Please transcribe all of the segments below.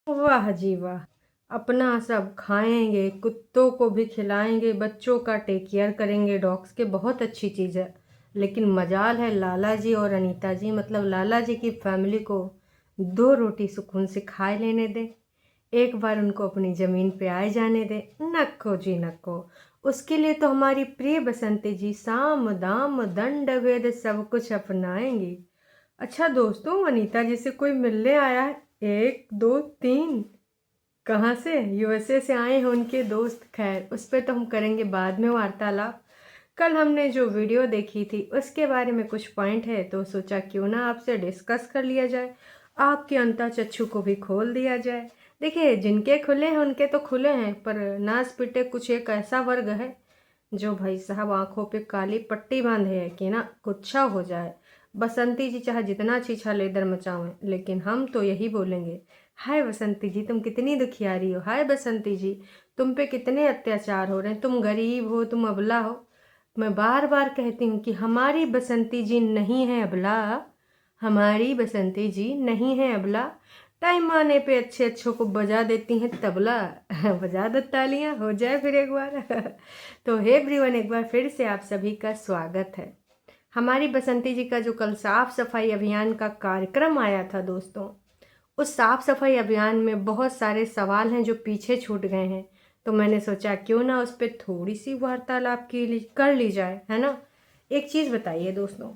वाह जी वाह। अपना सब खाएंगे, कुत्तों को भी खिलाएंगे, बच्चों का टेक केयर करेंगे, डॉग्स के, बहुत अच्छी चीज़ है। लेकिन मजाल है लाला जी और अनीता जी, मतलब लाला जी की फैमिली को दो रोटी सुकून से खाए लेने दें। एक बार उनको अपनी ज़मीन पे आए जाने दें। नको जी नको। उसके लिए तो हमारी प्रिय बसंती जी साम दाम दंड भेद सब कुछ अपनाएंगी। अच्छा दोस्तों, अनीता जी से कोई मिलने आया है। एक दो तीन। कहाँ से? यूएसए से आए हैं उनके दोस्त। खैर, उस पर तो हम करेंगे बाद में वार्तालाप। कल हमने जो वीडियो देखी थी उसके बारे में कुछ पॉइंट है, तो सोचा क्यों ना आपसे डिस्कस कर लिया जाए, आपके अंतःचक्षु को भी खोल दिया जाए। देखिए, जिनके खुले हैं उनके तो खुले हैं, पर नाच पिटे कुछ एक ऐसा वर्ग है जो भाई साहब आंखों पे काली पट्टी बांधे है कि ना गुच्छा हो जाए। बसंती जी चाहे जितना छीछा लेदर मचावें, लेकिन हम तो यही बोलेंगे, हाय बसंती जी तुम कितनी दुखियारी हो, हाय बसंती जी तुम पे कितने अत्याचार हो रहे हैं, तुम गरीब हो, तुम अबला हो। मैं बार बार कहती हूँ कि हमारी बसंती जी नहीं है अबला, हमारी बसंती जी नहीं है अबला। टाइम आने पे अच्छे अच्छों को बजा देती हैं तबला। बजा दो तालियां, हो जाए फिर एक बार। तो हे एवरीवन, एक बार फिर से आप सभी का स्वागत है। हमारी बसंती जी का जो कल साफ सफाई अभियान का कार्यक्रम आया था दोस्तों, उस साफ सफाई अभियान में बहुत सारे सवाल हैं जो पीछे छूट गए हैं। तो मैंने सोचा क्यों ना उस पर थोड़ी सी वार्तालाप कर ली जाए, है ना। एक चीज़ बताइए दोस्तों,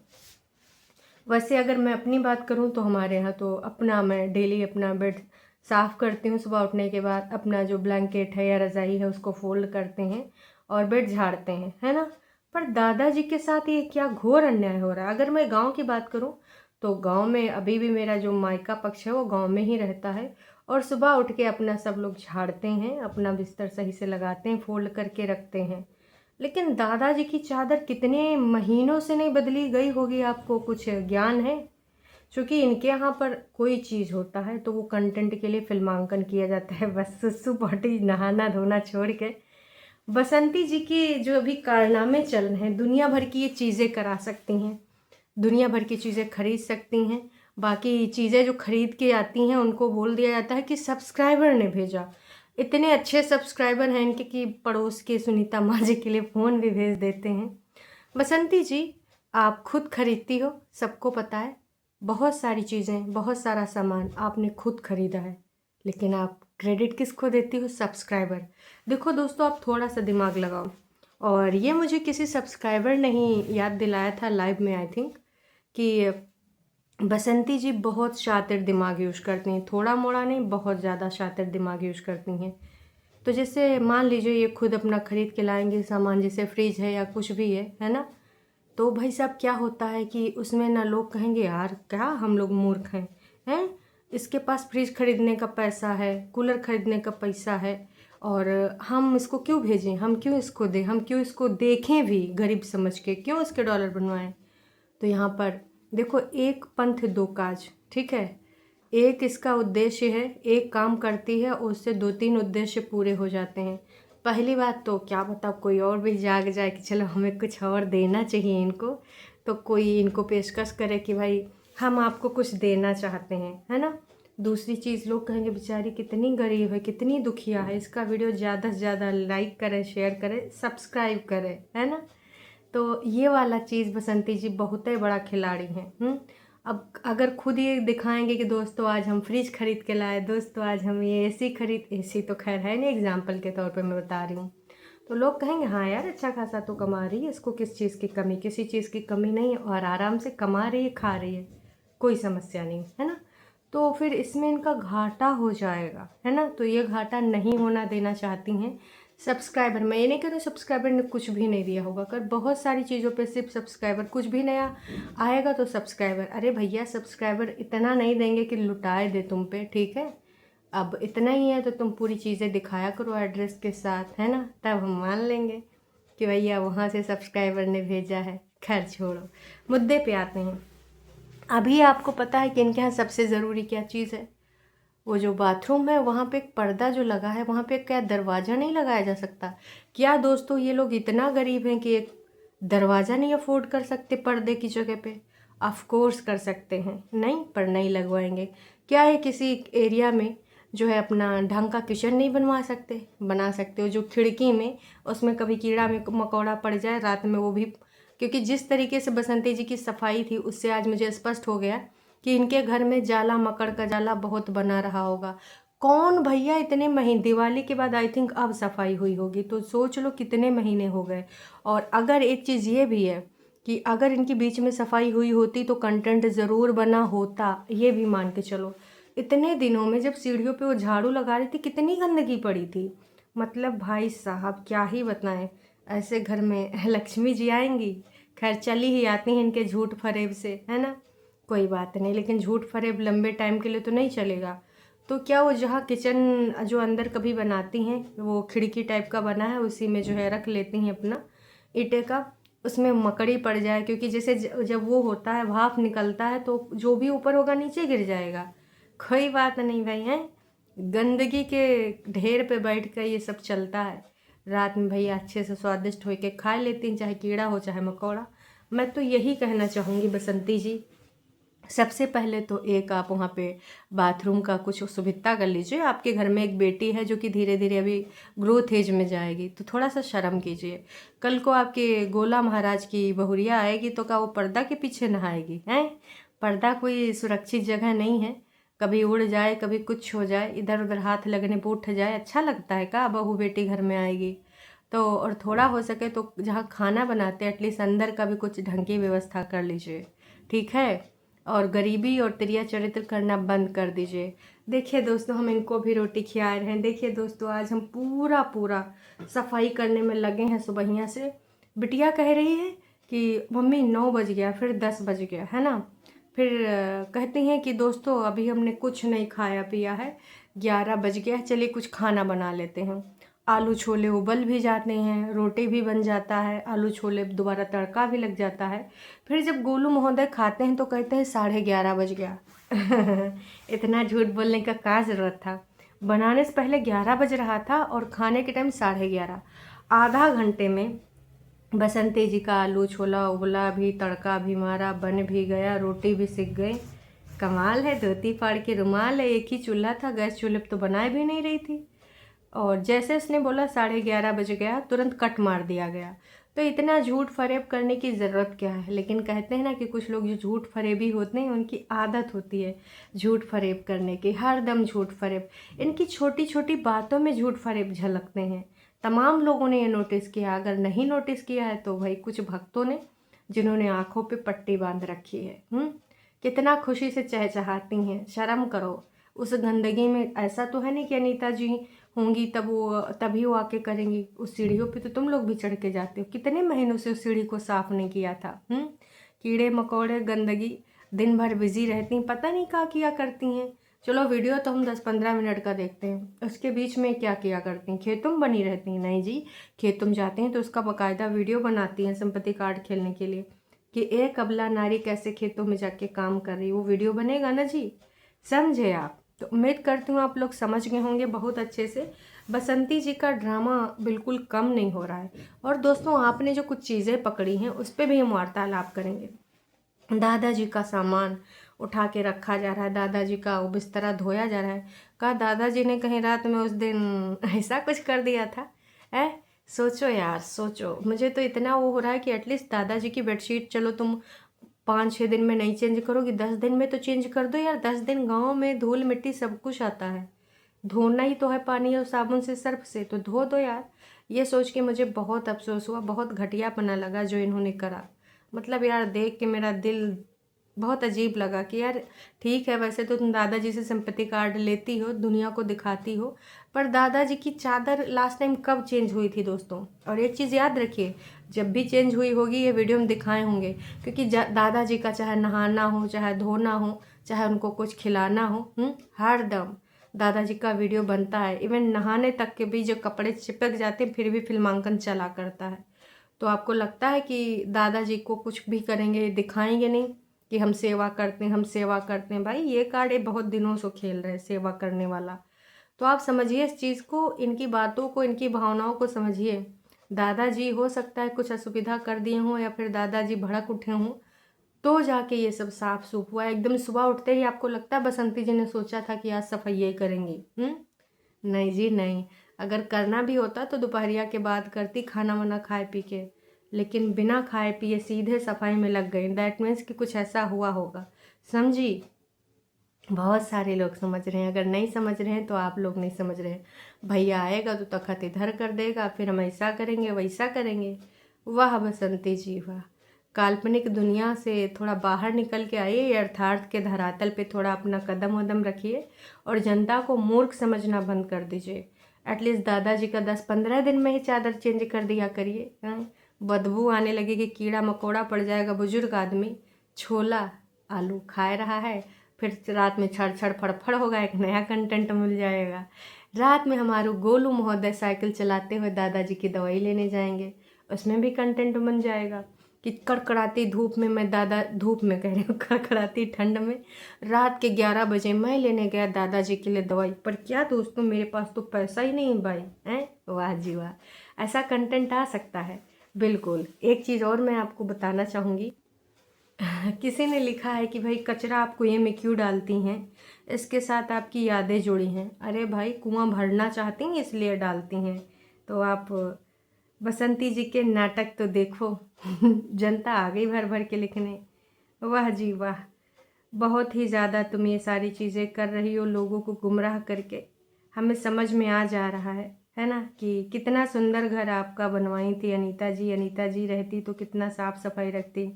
वैसे अगर मैं अपनी बात करूं तो हमारे यहाँ तो अपना मैं डेली अपना बेड साफ़ करती हूँ। सुबह उठने के बाद अपना जो ब्लैंकेट है या रज़ाई है उसको फोल्ड करते हैं और बेड झाड़ते हैं, है ना। पर दादाजी के साथ ये क्या घोर अन्याय हो रहा है। अगर मैं गांव की बात करूं तो गांव में अभी भी मेरा जो मायका पक्ष है वो गांव में ही रहता है, और सुबह उठ के अपना सब लोग झाड़ते हैं, अपना बिस्तर सही से लगाते हैं, फोल्ड करके रखते हैं। लेकिन दादाजी की चादर कितने महीनों से नहीं बदली गई होगी, आपको कुछ ज्ञान है? क्योंकि इनके यहाँ पर कोई चीज़ होता है तो वो कंटेंट के लिए फिल्मांकन किया जाता है, बस सुसु पॉटी नहाना धोना छोड़ के। बसंती जी के जो अभी कारनामे चल रहे हैं, दुनिया भर की ये चीज़ें करा सकती हैं, दुनिया भर की चीज़ें खरीद सकती हैं। बाकी चीज़ें जो खरीद के आती हैं उनको बोल दिया जाता है कि सब्सक्राइबर ने भेजा। इतने अच्छे सब्सक्राइबर हैं इनके कि पड़ोस के सुनीता माँ जी के लिए फ़ोन भी भेज देते हैं। बसंती जी, आप खुद खरीदती हो, सबको पता है। बहुत सारी चीज़ें, बहुत सारा सामान आपने खुद खरीदा है, लेकिन आप क्रेडिट किसको देती हो? सब्सक्राइबर। देखो दोस्तों, आप थोड़ा सा दिमाग लगाओ। और ये मुझे किसी सब्सक्राइबर ने ही याद दिलाया था लाइव में, आई थिंक, कि बसंती जी बहुत शातिर दिमाग यूज़ करती हैं, थोड़ा मोड़ा नहीं, बहुत ज़्यादा शातिर दिमाग यूज़ करती हैं। तो जैसे मान लीजिए ये खुद अपना खरीद के लाएंगे सामान, जैसे फ्रिज है या कुछ भी है ना। तो भाई साहब क्या होता है कि उसमें ना लोग कहेंगे यार क्या हम लोग मूर्ख हैं, इसके पास फ्रिज खरीदने का पैसा है, कूलर खरीदने का पैसा है, और हम इसको क्यों भेजें, हम क्यों इसको दें, हम क्यों इसको देखें भी गरीब समझ के, क्यों इसके डॉलर बनवाएं। तो यहाँ पर देखो, एक पंथ दो काज, ठीक है। एक इसका उद्देश्य है, एक काम करती है, उससे दो तीन उद्देश्य पूरे हो जाते हैं। पहली बात तो क्या बता, कोई और भी जाग जाए कि चलो हमें कुछ और देना चाहिए इनको, तो कोई इनको पेशकश करे कि भाई हम आपको कुछ देना चाहते हैं, है ना। दूसरी चीज़, लोग कहेंगे बेचारी कितनी गरीब है, कितनी दुखिया है, इसका वीडियो ज़्यादा से ज़्यादा लाइक करें, शेयर करें, सब्सक्राइब करें, है ना। तो ये वाला चीज़ बसंती जी बहुत ही बड़ा खिलाड़ी हैं। अब अगर खुद ये दिखाएंगे कि दोस्तों आज हम फ्रिज खरीद के लाए, दोस्तों आज हम ये एसी तो खैर है नहीं, एग्जाम्पल के तौर पे मैं बता रही हूँ, तो लोग कहेंगे हाँ यार अच्छा खासा तो कमा रही है, इसको किस चीज़ की कमी, किसी चीज़ की कमी नहीं है, और आराम से कमा रही है, खा रही है, कोई समस्या नहीं है ना। तो फिर इसमें इनका घाटा हो जाएगा, है ना। तो ये घाटा नहीं होना देना चाहती हैं सब्सक्राइबर। मैं ये नहीं कह रही सब्सक्राइबर ने कुछ भी नहीं दिया होगा, कर बहुत सारी चीज़ों पे सिर्फ सब्सक्राइबर, कुछ भी नया आएगा तो सब्सक्राइबर। अरे भैया, सब्सक्राइबर इतना नहीं देंगे कि लुटाए दे तुम पे, ठीक है। अब इतना ही है तो तुम पूरी चीज़ें दिखाया करो एड्रेस के साथ, है ना, तब हम मान लेंगे कि भैया वहाँ से सब्सक्राइबर ने भेजा है। खैर छोड़ो, मुद्दे पे आते हैं। अभी आपको पता है कि इनके यहाँ सबसे ज़रूरी क्या चीज़ है? वो जो बाथरूम है वहाँ पे एक पर्दा जो लगा है, वहाँ पे क्या दरवाज़ा नहीं लगाया जा सकता क्या? दोस्तों, ये लोग इतना गरीब हैं कि एक दरवाज़ा नहीं अफोर्ड कर सकते पर्दे की जगह पे? ऑफ कोर्स कर सकते हैं, नहीं पर नहीं लगवाएंगे। क्या है किसी एरिया में जो है अपना ढंग का किचन नहीं बना सकते हो, जो खिड़की में उसमें कभी कीड़ा मकोड़ा पड़ जाए रात में वो भी। क्योंकि जिस तरीके से बसंती जी की सफाई थी उससे आज मुझे स्पष्ट हो गया कि इनके घर में जाला मकड़ का जाला बहुत बना रहा होगा। कौन भैया इतने महीने, दिवाली के बाद आई थिंक अब सफाई हुई होगी, तो सोच लो कितने महीने हो गए। और अगर एक चीज़ ये भी है कि अगर इनकी बीच में सफाई हुई होती तो कंटेंट ज़रूर बना होता, ये भी मान के चलो। इतने दिनों में जब सीढ़ियों पे वो झाड़ू लगा रही थी कितनी गंदगी पड़ी थी। मतलब भाई साहब क्या ही बताएं, ऐसे घर में लक्ष्मी जी आएंगी। खैर चली ही आती हैं इनके झूठ फरेब से, है ना। कोई बात नहीं, लेकिन झूठ फरेब लंबे टाइम के लिए तो नहीं चलेगा। तो क्या वो जहाँ किचन जो अंदर कभी बनाती हैं वो खिड़की टाइप का बना है, उसी में जो है रख लेती हैं अपना ईंटे का, उसमें मकड़ी पड़ जाए। क्योंकि जैसे जब वो होता है भाप निकलता है तो जो भी ऊपर होगा नीचे गिर जाएगा। कोई बात नहीं भाई, हैं गंदगी के ढेर पे बैठ कर ये सब चलता है। रात में भैया अच्छे से स्वादिष्ट हो के खा लेती हैं, चाहे कीड़ा हो चाहे मकोड़ा। मैं तो यही कहना चाहूँगी बसंती जी, सबसे पहले तो एक आप वहाँ पे बाथरूम का कुछ सुविधा कर लीजिए। आपके घर में एक बेटी है जो कि धीरे धीरे अभी ग्रोथ एज में जाएगी, तो थोड़ा सा शर्म कीजिए। कल को आपके गोला महाराज की बहुरिया आएगी तो क्या वो पर्दा के पीछे नहाएगी? हैं, पर्दा कोई सुरक्षित जगह नहीं है, कभी उड़ जाए कभी कुछ हो जाए, इधर उधर हाथ लगने पर उठ जाए, अच्छा लगता है क्या बहू बेटी घर में आएगी? तो और थोड़ा हो सके तो जहाँ खाना बनाते हैं एटलीस्ट अंदर का भी कुछ ढंग की व्यवस्था कर लीजिए, ठीक है। और गरीबी और तिरिया चरित्र करना बंद कर दीजिए। देखिए दोस्तों, हम इनको भी रोटी खिला रहे हैं। देखिए दोस्तों, आज हम पूरा पूरा सफाई करने में लगे हैं सुबहिया से। बिटिया कह रही है कि मम्मी 9 बज गया, फिर 10 बज गया, है ना। फिर कहती हैं कि दोस्तों अभी हमने कुछ नहीं खाया पिया है, 11 बज गया, चलिए कुछ खाना बना लेते हैं। आलू छोले उबल भी जाते हैं, रोटी भी बन जाता है, आलू छोले दोबारा तड़का भी लग जाता है। फिर जब गोलू महोदय खाते हैं तो कहते हैं 11:30 बज गया। इतना झूठ बोलने का क्या ज़रूरत था? बनाने से पहले 11 बज रहा था और खाने के टाइम 11:30। आधा घंटे में बसंती जी का आलू छोला उबला भी, तड़का भी मारा, बन भी गया, रोटी भी सिक गई। कमाल है, धोती फाड़ के रुमाल है। एक ही चूल्हा था, गैस चूल्हे पर तो बनाए भी नहीं रही थी। और जैसे उसने बोला 11:30 बज गया, तुरंत कट मार दिया गया। तो इतना झूठ फरेब करने की ज़रूरत क्या है? लेकिन कहते हैं ना कि कुछ लोग जो झूठ फरेबी होते हैं उनकी आदत होती है झूठ फरेब करने की, हर दम झूठ फरेब। इनकी छोटी छोटी बातों में झूठ फरेब झलकते हैं। तमाम लोगों ने ये नोटिस किया, अगर नहीं नोटिस किया है तो भाई कुछ भक्तों ने, जिन्होंने आंखों पे पट्टी बांध रखी है। कितना खुशी से चहचहाती हैं, शर्म करो। उस गंदगी में ऐसा तो है नहीं कि अनीता जी होंगी तभी वो आके करेंगी। उस सीढ़ियों पे तो तुम लोग भी चढ़ के जाते हो, कितने महीनों से उस सीढ़ी को साफ नहीं किया था। कीड़े मकोड़े गंदगी, दिन भर बिजी रहती, पता नहीं क्या किया करती हैं। चलो वीडियो तो हम 10-15 मिनट का देखते हैं, उसके बीच में क्या किया करती हैं? खेतों में बनी रहती हैं? नहीं जी, खेतों में जाते हैं तो उसका बाकायदा वीडियो बनाती हैं संपत्ति कार्ड खेलने के लिए कि एक अबला नारी कैसे खेतों में जाके काम कर रही है। वो वीडियो बनेगा ना जी, समझे आप? तो उम्मीद करती हूँ आप लोग समझ गए होंगे बहुत अच्छे से। बसंती जी का ड्रामा बिल्कुल कम नहीं हो रहा है। और दोस्तों, आपने जो कुछ चीज़ें पकड़ी हैं उस पर भी हम वार्तालाप करेंगे। दादाजी का सामान उठा के रखा जा रहा है, दादाजी का वो बिस्तरा धोया जा रहा है। कहा दादाजी ने कहीं रात में उस दिन ऐसा कुछ कर दिया था? है, सोचो यार सोचो। मुझे तो इतना वो हो रहा है कि एटलीस्ट दादाजी की बेडशीट चलो तुम 5-6 दिन में नहीं चेंज करोगी, 10 दिन में तो चेंज कर दो यार। 10 दिन गाँव में धूल मिट्टी सब कुछ आता है, धोना ही तो है पानी और साबुन से, सर्फ से, तो धो दो यार। ये सोच के मुझे बहुत अफसोस हुआ, बहुत घटियापना लगा जो इन्होंने करा। मतलब यार देख के मेरा दिल बहुत अजीब लगा कि यार ठीक है, वैसे तो तुम दादाजी से सिंपैथी कार्ड लेती हो, दुनिया को दिखाती हो, पर दादाजी की चादर लास्ट टाइम कब चेंज हुई थी दोस्तों? और एक चीज़ याद रखिए, जब भी चेंज हुई होगी ये वीडियो में दिखाए होंगे, क्योंकि दादाजी का चाहे नहाना हो, चाहे धोना हो, चाहे उनको कुछ खिलाना हो, हर दम दादाजी का वीडियो बनता है। इवन नहाने तक के भी जो कपड़े चिपक जाते हैं फिर भी फिल्मांकन चला करता है। तो आपको लगता है कि दादाजी को कुछ भी करेंगे, दिखाएंगे नहीं कि हम सेवा करते हैं, हम सेवा करते हैं? भाई ये कार्ड ये बहुत दिनों से खेल रहे हैं सेवा करने वाला। तो आप समझिए इस चीज़ को, इनकी बातों को, इनकी भावनाओं को समझिए। दादाजी हो सकता है कुछ असुविधा कर दिए हों या फिर दादाजी भड़क उठे हों, तो जाके ये सब साफ सूफ हुआ। एकदम सुबह उठते ही आपको लगता है बसंती जी ने सोचा था कि आज सफाई करेंगी? नहीं जी नहीं। अगर करना भी होता तो दोपहरिया के बाद करती, खाना वाना खाए पी के, लेकिन बिना खाए पिए सीधे सफाई में लग गई। दैट मीन्स कि कुछ ऐसा हुआ होगा, समझी? बहुत सारे लोग समझ रहे हैं, अगर नहीं समझ रहे हैं तो आप लोग नहीं समझ रहे हैं। भैया आएगा तो तखत इधर कर देगा, फिर हम ऐसा करेंगे वैसा करेंगे। वाह बसंती जी वाह। काल्पनिक दुनिया से थोड़ा बाहर निकल के आइए, यथार्थ के धरातल पे थोड़ा अपना कदम वदम रखिए और जनता को मूर्ख समझना बंद कर दीजिए। एटलीस्ट दादाजी का 10-15 दिन में ही चादर चेंज कर दिया करिए। बदबू आने लगेगी, कीड़ा मकोड़ा पड़ जाएगा। बुजुर्ग आदमी छोला आलू खा रहा है, फिर रात में छड़ छड़ फड़फड़ होगा, एक नया कंटेंट मिल जाएगा। रात में हमारे गोलू महोदय साइकिल चलाते हुए दादाजी की दवाई लेने जाएंगे, उसमें भी कंटेंट बन जाएगा कि कड़कड़ाती धूप में मैं धूप में कह रही हूँ, कड़कड़ाती ठंड में रात के 11 बजे मैं लेने गया दादाजी के लिए दवाई। पर क्या दोस्तों, मेरे पास तो पैसा ही नहीं भाई। हैं? वाह जी वाह, ऐसा कंटेंट आ सकता है। बिल्कुल। एक चीज़ और मैं आपको बताना चाहूँगी। किसी ने लिखा है कि भाई कचरा आप कुएं में क्यों डालती हैं, इसके साथ आपकी यादें जुड़ी हैं। अरे भाई, कुआं भरना चाहती हैं इसलिए डालती हैं। तो आप बसंती जी के नाटक तो देखो। जनता आ गई भर भर के लिखने। वाह जी वाह, बहुत ही ज़्यादा तुम ये सारी चीज़ें कर रही हो लोगों को गुमराह करके। हमें समझ में आ जा रहा है ना, कि कितना सुंदर घर आपका बनवाई थी अनीता जी। अनीता जी रहती तो कितना साफ सफाई रखती।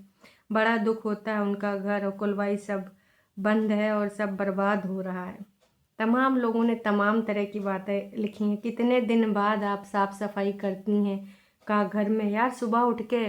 बड़ा दुख होता है, उनका घर और कुलवाई सब बंद है और सब बर्बाद हो रहा है। तमाम लोगों ने तमाम तरह की बातें लिखी हैं। कितने दिन बाद आप साफ सफाई करती हैं का घर में? यार सुबह उठ के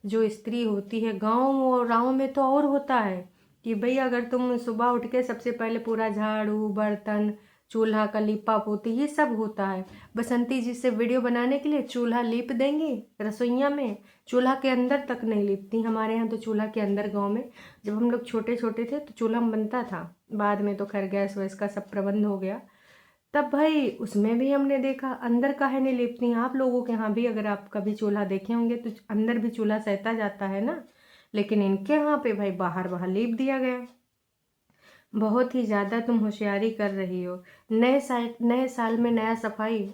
जो स्त्री होती है, गाँव में तो और होता है कि भाई अगर तुम सुबह उठ के सबसे पहले पूरा झाड़ू बर्तन चूल्हा का लिपा पोती ये सब होता है। बसंती जी से वीडियो बनाने के लिए चूल्हा लीप देंगी रसोइया में, चूल्हा के अंदर तक नहीं लिपती। हमारे यहाँ तो चूल्हा के अंदर गांव में जब हम लोग छोटे छोटे थे तो चूल्हा बनता था, बाद में तो खैर गैस वैस का सब प्रबंध हो गया। तब भाई उसमें भी हमने देखा अंदर काहे नहीं लिपती। आप लोगों के यहाँ भी अगर आप कभी चूल्हा देखे होंगे तो अंदर भी चूल्हा सहता जाता है ना, लेकिन इनके यहाँ पे भाई बाहर बाहर लीप दिया गया। बहुत ही ज़्यादा तुम होशियारी कर रही हो। नए साल में नया सफाई।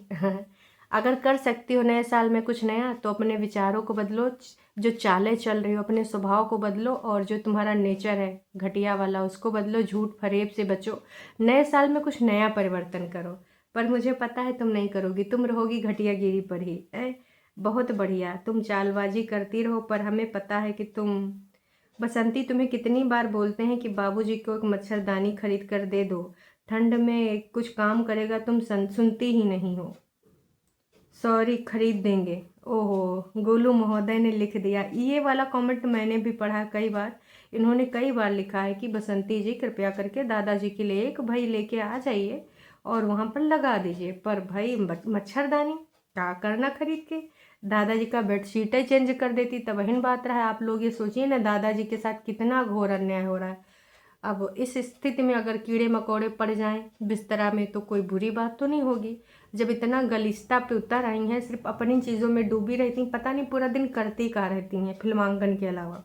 अगर कर सकती हो नए साल में कुछ नया तो अपने विचारों को बदलो, जो चालें चल रही हो अपने स्वभाव को बदलो, और जो तुम्हारा नेचर है घटिया वाला उसको बदलो, झूठ फरेब से बचो। नए साल में कुछ नया परिवर्तन करो। पर मुझे पता है तुम नहीं करोगी, तुम रहोगी घटियागिरी पर ही। बहुत बढ़िया, तुम चालबाजी करती रहो, पर हमें पता है कि तुम बसंती तुम्हें कितनी बार बोलते हैं कि बाबूजी को एक मच्छरदानी खरीद कर दे दो, ठंड में कुछ काम करेगा, तुम सुनती ही नहीं हो। सॉरी, खरीद देंगे। ओहो, गोलू महोदय ने लिख दिया। ये वाला कमेंट मैंने भी पढ़ा कई बार। इन्होंने कई बार लिखा है कि बसंती जी कृपया करके दादाजी के लिए एक भाई लेके आ जाइए और वहाँ पर लगा दीजिए। पर भाई मच्छरदानी क्या करना खरीद के? दादाजी का बेडशीट ही चेंज कर देती तब वही बात रहा है। आप लोग ये सोचिए ना, दादाजी के साथ कितना घोर अन्याय हो रहा है। अब इस स्थिति में अगर कीड़े मकोड़े पड़ जाएं बिस्तरा में तो कोई बुरी बात तो नहीं होगी। जब इतना गलिस्ता पे उतर आई हैं, सिर्फ अपनी चीज़ों में डूबी रहती, पता नहीं पूरा दिन करती क्या रहती हैं फिल्मांकन के अलावा।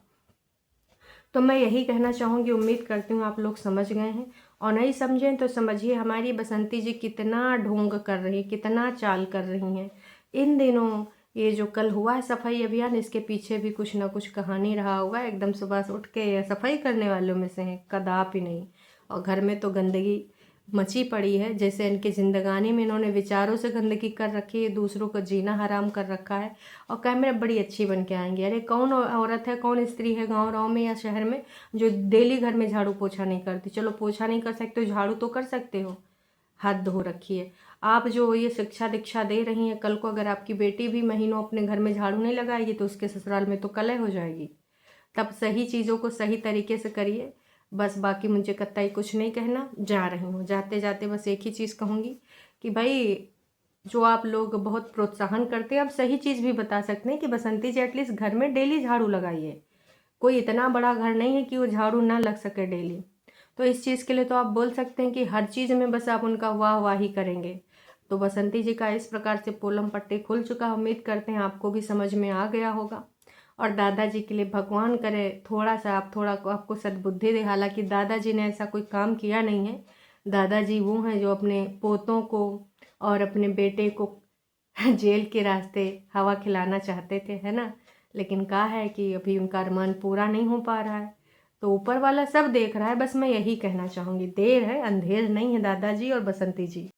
तो मैं यही कहना चाहूँगी, उम्मीद करती हूँ आप लोग समझ गए हैं, और नहीं समझें तो समझिए हमारी बसंती जी कितना ढोंग कर रही, कितना चाल कर रही हैं इन दिनों। ये जो कल हुआ है सफाई अभियान, इसके पीछे भी कुछ ना कुछ कहानी रहा होगा। एकदम सुबह से उठ के सफाई करने वालों में से हैं, कदापि नहीं। और घर में तो गंदगी मची पड़ी है, जैसे इनकी ज़िंदगानी में इन्होंने विचारों से गंदगी कर रखी है, दूसरों को जीना हराम कर रखा है। और कैमरा बड़ी अच्छी बन के आएंगे। अरे कौन औरत है, कौन स्त्री है गाँव में या शहर में जो डेली घर में झाड़ू पोछा नहीं करती? चलो पोछा नहीं कर सकते हो, झाड़ू तो कर सकते हो। हद हो रखी है। आप जो ये शिक्षा दीक्षा दे रही हैं, कल को अगर आपकी बेटी भी महीनों अपने घर में झाड़ू नहीं लगाएगी तो उसके ससुराल में तो कलह हो जाएगी। तब सही चीज़ों को सही तरीके से करिए। बस बाकी मुझे कतई कुछ नहीं कहना, जा रही हूँ। जाते जाते बस एक ही चीज़ कहूँगी कि भाई जो आप लोग बहुत प्रोत्साहन करते हैं, आप सही चीज़ भी बता सकते हैं कि बसंती जी एटलीस्ट घर में डेली झाड़ू लगाइए। कोई इतना बड़ा घर नहीं है कि वो झाड़ू ना लग सके डेली। तो इस चीज़ के लिए तो आप बोल सकते हैं कि हर चीज़ में बस आप उनका वाह वाह ही करेंगे। तो बसंती जी का इस प्रकार से पोलम पट्टी खुल चुका। उम्मीद करते हैं आपको भी समझ में आ गया होगा। और दादाजी के लिए भगवान करे थोड़ा सा आपको सद्बुद्धि दे। हालांकि दादाजी ने ऐसा कोई काम किया नहीं है। दादाजी वो हैं जो अपने पोतों को और अपने बेटे को जेल के रास्ते हवा खिलाना चाहते थे, है ना। लेकिन कहा है कि अभी उनका अरमान पूरा नहीं हो पा रहा है। तो ऊपर वाला सब देख रहा है, बस मैं यही कहना चाहूँगी, देर है अंधेर नहीं है दादाजी और बसंती जी।